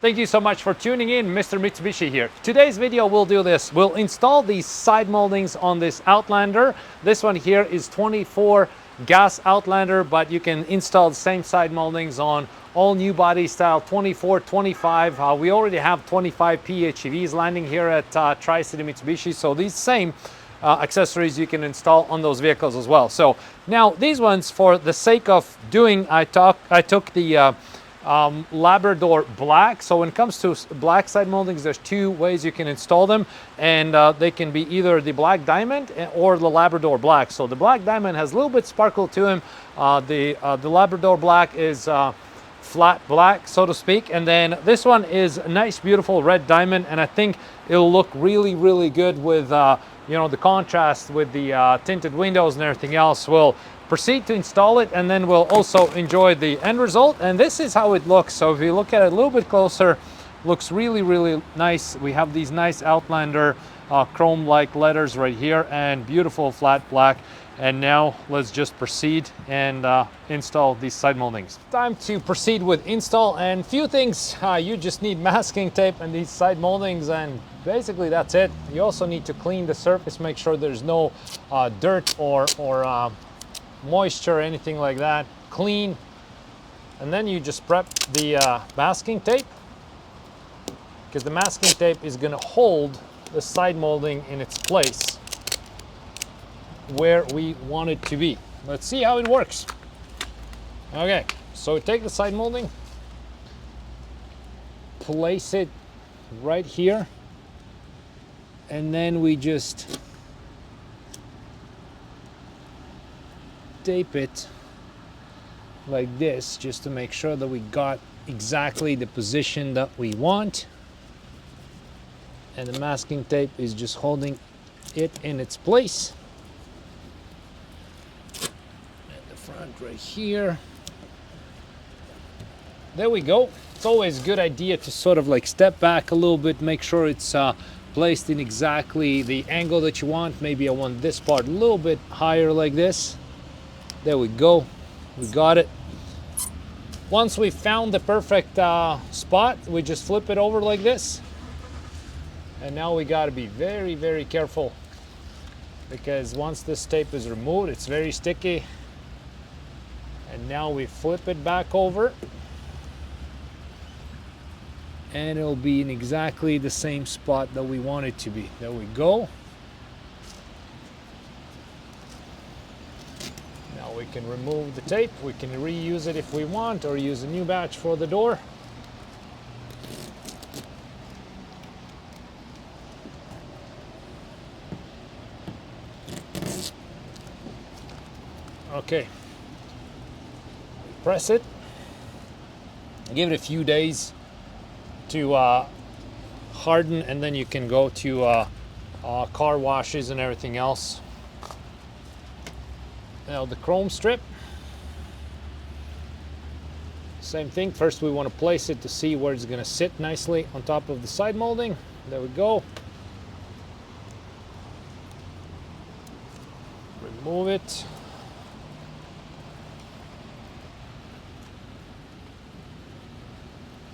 Thank you so much for tuning in. Mr. Mitsubishi here. Today's video we'll do this. We'll install these side moldings on this Outlander. This one here is 24 gas Outlander, but you can install the same side moldings on all new body style 24, 25. We already have 25 PHEVs landing here at Tri-City Mitsubishi, so these same accessories you can install on those vehicles as well. So now these ones, for the sake of doing, I took the Labrador Black. So when it comes to black side moldings, there's two ways you can install them, and they can be either the Black Diamond or the Labrador Black. So the Black Diamond has a little bit sparkle to him. The Labrador Black is flat black, so to speak, and then this one is a nice beautiful red diamond, and I think it'll look really good with you know, the contrast with the tinted windows and everything else. We'll proceed to install it, and then we'll also enjoy the end result. And this is how it looks. So if you look at it a little bit closer, looks really nice. We have these nice Outlander chrome like letters right here and beautiful flat black. And now let's just proceed and install these side moldings. Time to proceed with install, and few things. You just need masking tape and these side moldings, and basically that's it. You also need to clean the surface, make sure there's no dirt or moisture or anything like that. Clean, and then you just prep the masking tape, because the masking tape is going to hold the side molding in its place where we want it to be. Let's see how it works. Okay, so take the side molding, place it right here, and then we just tape it like this, just to make sure that we got exactly the position that we want, and the masking tape is just holding it in its place. And the front right here. There we go. It's always a good idea to sort of like step back a little bit, make sure it's placed in exactly the angle that you want. Maybe I want this part a little bit higher like this. There we go. We got it. Once we found the perfect spot, we just flip it over like this. And now we got to be very careful, because once this tape is removed, it's very sticky. And now we flip it back over, and it'll be in exactly the same spot that we want it to be. There we go. Now we can remove the tape. We can reuse it if we want, or use a new batch for the door. Okay. Press it. Give it a few days to harden, and then you can go to car washes and everything else. Now the chrome strip, same thing. First we want to place it to see where it's going to sit nicely on top of the side molding. There we go. Remove it.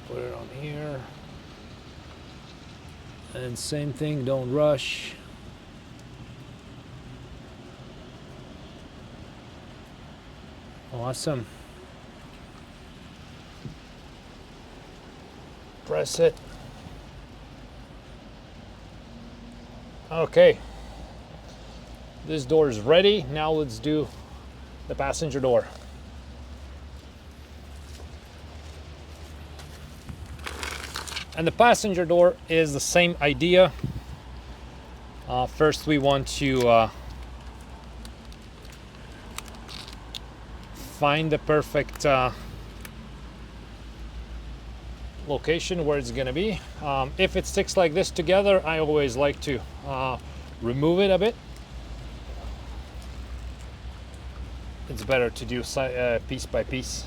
Put it on here. And same thing, don't rush. Awesome. Press it. Okay. This door is ready. Now let's do the passenger door. And the passenger door is the same idea. First we want to find the perfect location where it's gonna be. If it sticks like this together, I always like to remove it a bit. It's better to do piece by piece.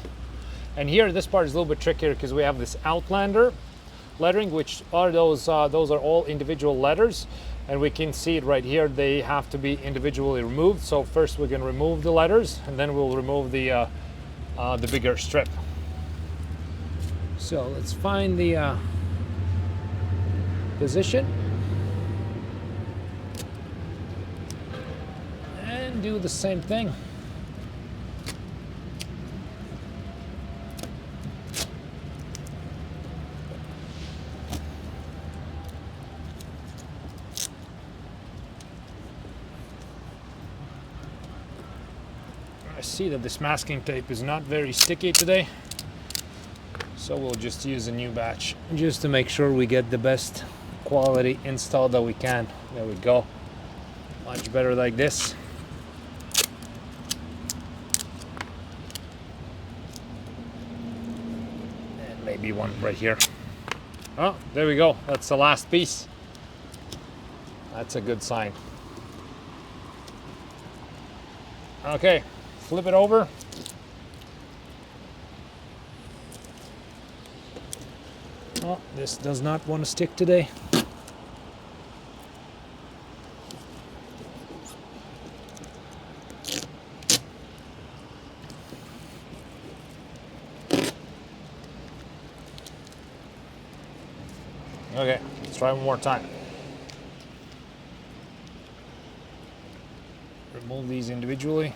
And here, this part is a little bit trickier, because we have this Outlander lettering, which are those are all individual letters, and we can see it right here. They have to be individually removed. So first we're going to remove the letters, and then we'll remove the bigger strip. So let's find the position and do the same thing. I see that this masking tape is not very sticky today, so we'll just use a new batch just to make sure we get the best quality install that we can. There we go. Much better like this. And maybe one right here. Oh, there we go. That's the last piece. That's a good sign. Okay, flip it over. Oh, this does not want to stick today. Okay, let's try one more time. Remove these individually.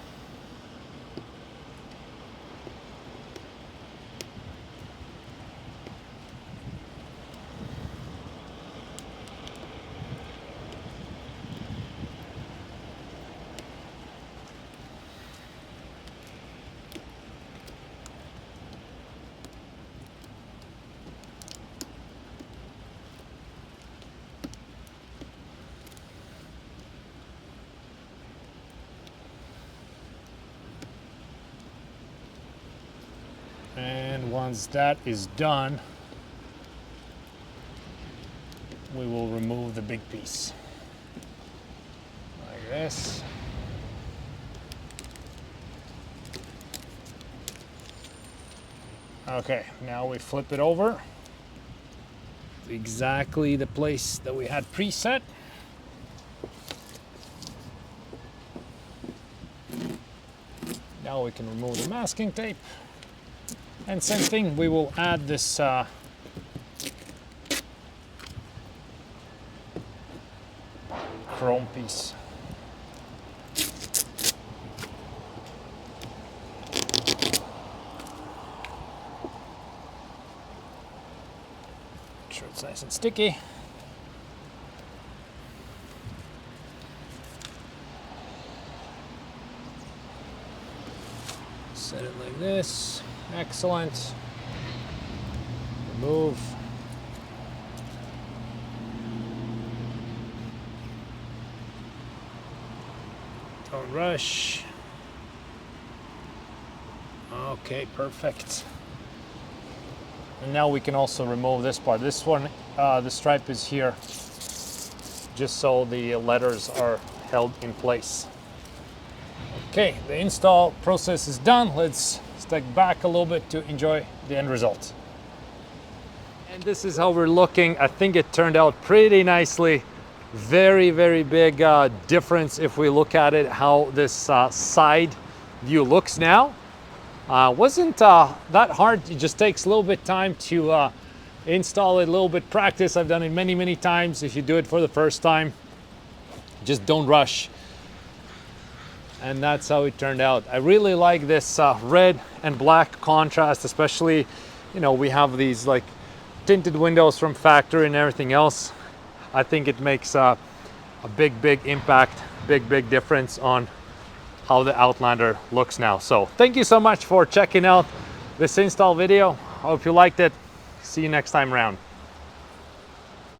And once that is done, we will remove the big piece like this. Okay, now we flip it over to exactly the place that we had preset. Now we can remove the masking tape. And same thing, we will add this chrome piece. Make sure it's nice and sticky. Set it like this. Excellent. Remove. Don't rush. Okay, perfect. And now we can also remove this part. This one, the stripe is here, just so the letters are held in place. Okay, the install process is done. Let's step back a little bit to enjoy the end result. And this is how we're looking. I think it turned out pretty nicely. Very, very big difference if we look at it, how this side view looks now. Wasn't that hard. It just takes a little bit time to install it, a little bit practice. I've done it many, many times. If you do it for the first time, just don't rush. And that's how it turned out. I really like this red and black contrast, especially, you know, we have these like tinted windows from factory and everything else. I think it makes a big, big impact, big difference on how the Outlander looks now. So thank you so much for checking out this install video. I hope you liked it. See you next time around.